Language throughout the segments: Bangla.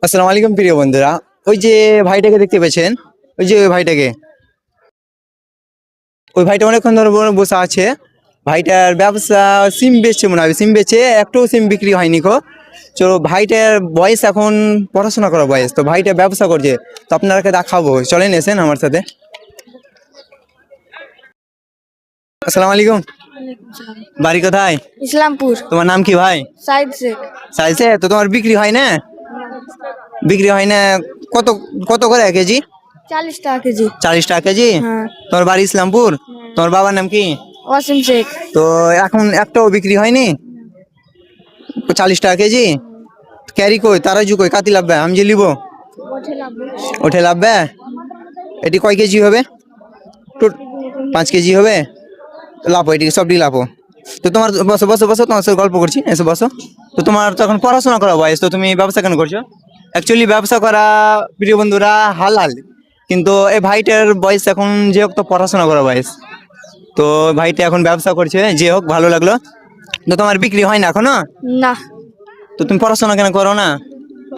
আসসালামু আলাইকুম প্রিয় বন্ধুরা। ওই যে ভাইটাকে দেখতে পেয়েছেন, ওই যে ওই ভাইটাকে, ওই ভাইটা অনেকক্ষণ ধরে বসে আছে। ভাইটার ব্যবসা সিম বেচছে মনে হয়, সিম বেচে একটাও সিম বিক্রি হয়নি কো। চলো, ভাইটার বয়স এখন পড়াশোনা করা বয়স, তো ভাইটা ব্যবসা করছে, তো আপনাকে দেখাবো, চলেন এসেন আমার সাথে। আসসালামু আলাইকুম। বাড়ি কোথায়? ইসলামপুর। তোমার নাম কি ভাই? সাইদ শেখ। চাইছে তো তোমার বিক্রি হয় না? বিক্রি হয় না? কত কত করে এক কেজি? 40 টাকা কেজি। 40 টাকা কেজি? হ্যাঁ। তোমার বাড়ি ইসলামপুর? তোমার বাবার নাম কি? ওয়াসিম শেখ। তো এখন একটাও বিক্রি হয়নি? 40 টাকা কেজি? ক্যারি কই তারাজু কই কাতি লাভবে আমি যে লিবো ওঠে লাভবে? এটি কয় কেজি হবে? 5 কেজি হবে? লাভো, এটি সবটি লাভো। তো তোমার বসো বসো বসো, তোমার সাথে গল্প করছি, এসে বসো। তো তোমার তো এখন পড়াশোনা করা বয়স, তো তুমি ব্যবসা কেন করছো? অ্যাকচুয়ালি ব্যবসা করা, প্রিয় বন্ধুরা, হালাল, কিন্তু এই ভাইটার বয়স এখন যে হোক তো পড়াশোনা করা বয়স, তো ভাইটা এখন ব্যবসা করছে, যে হোক ভালো লাগলো। তো তোমার বিক্রি হয় না এখনো? না, তো তুমি পড়াশোনা কেন করো না?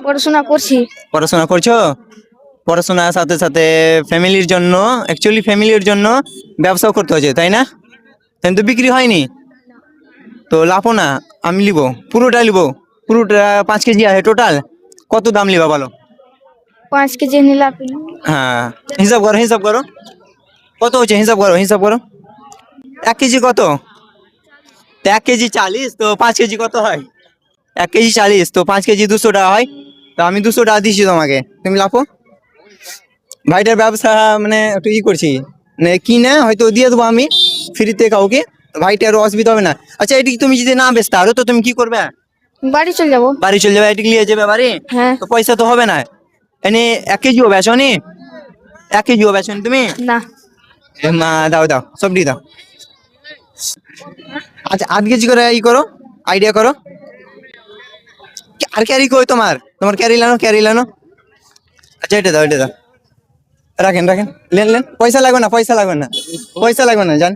পড়াশোনা করছি। পড়াশোনা করছো? পড়াশোনার সাথে সাথে ফ্যামিলির জন্য, অ্যাকচুয়ালি ফ্যামিলির জন্য ব্যবসাও করতে হচ্ছে, তাই না? কিন্তু বিক্রি হয়নি, তো লাভো না। আমি লিব, পুরোটা লিব, পুরোটা 5 কেজি আছে টোটাল। কত দাম লিবা বলো? 5 কেজি নিলে আপনি হ্যাঁ, হিসাব করো, হিসাব করো, কত হচ্ছে হিসাব করো, হিসাব করো। 1 কেজি কত? তো 1 কেজি 40, তো 5 কেজি কত হয়? 1 কেজি 40, তো 5 কেজি 200 টাকা হয়। তো আমি 200 টাকা দিচ্ছি তোমাকে, তুমি লাভো। ভাইটার ব্যবসা মানে একটু করছি, মানে কিনে হয়তো দিয়ে দেবো আমি ফ্রিতে কাউকে, ভাইটার অসুবিধা হবে না। আচ্ছা, এটি তুমি যদি না বেচতে আরো, তো তুমি কি করবে? বাড়ি চলে যাবো। বাড়ি চলে যাবে, এটি নিয়ে যাবে বাড়ি? হ্যাঁ। তো পয়সা তো হবে না। এনে 1 কেজিও বেচনি? 1 কেজিও বেচনি তুমি? না। মা দাও দাও, সবটি দাও। আচ্ছা, 8 কেজি করে করো, আইডিয়া করো। আর ক্যারি কই তোমার? তোমার ক্যারি লানো, ক্যারি লানো। আচ্ছা, এটা দাও, এটা দাও, রাখেন রাখেন, লেন লেন, পয়সা লাগবে না, পয়সা লাগবে না, পয়সা লাগবে না, জান।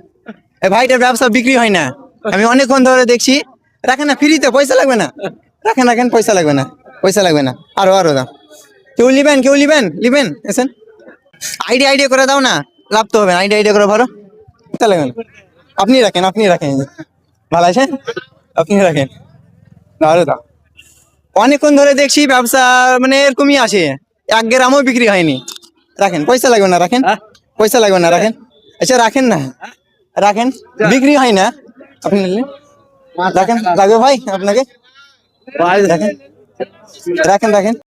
এ ভাইটার ব্যবসা বিক্রি হয় না, আমি অনেকক্ষণ ধরে দেখছি। রাখেন না, ফ্রিতে, পয়সা লাগবে না, রাখেন রাখেন, পয়সা লাগবে না, পয়সা লাগবে না, আরো আরো দাও। কেউ নিবেন, কেউ নিবেন, নিবেন এসেন। আইডিয়া আইডিয়া করে দাও না, লাভ তো হবে না, আইডিয়া আইডিয়া করে ভরো, পয়সা লাগবে না। আপনি রাখেন, আপনি রাখেন, ভালো আছেন, আপনি রাখেন, আরো দাও। অনেকক্ষণ ধরে দেখছি ব্যবসা মানে এরকমই আসে, 1 গ্রামও বিক্রি হয়নি। রাখেন, পয়সা লাগবে না, রাখেন, পয়সা লাগবে না, রাখেন। আচ্ছা রাখেন না, রাখেন, বিক্রি হয় না, আপনি নিলেন, রাখেন, লাগবে ভাই আপনাকে, রাখেন রাখেন রাখেন।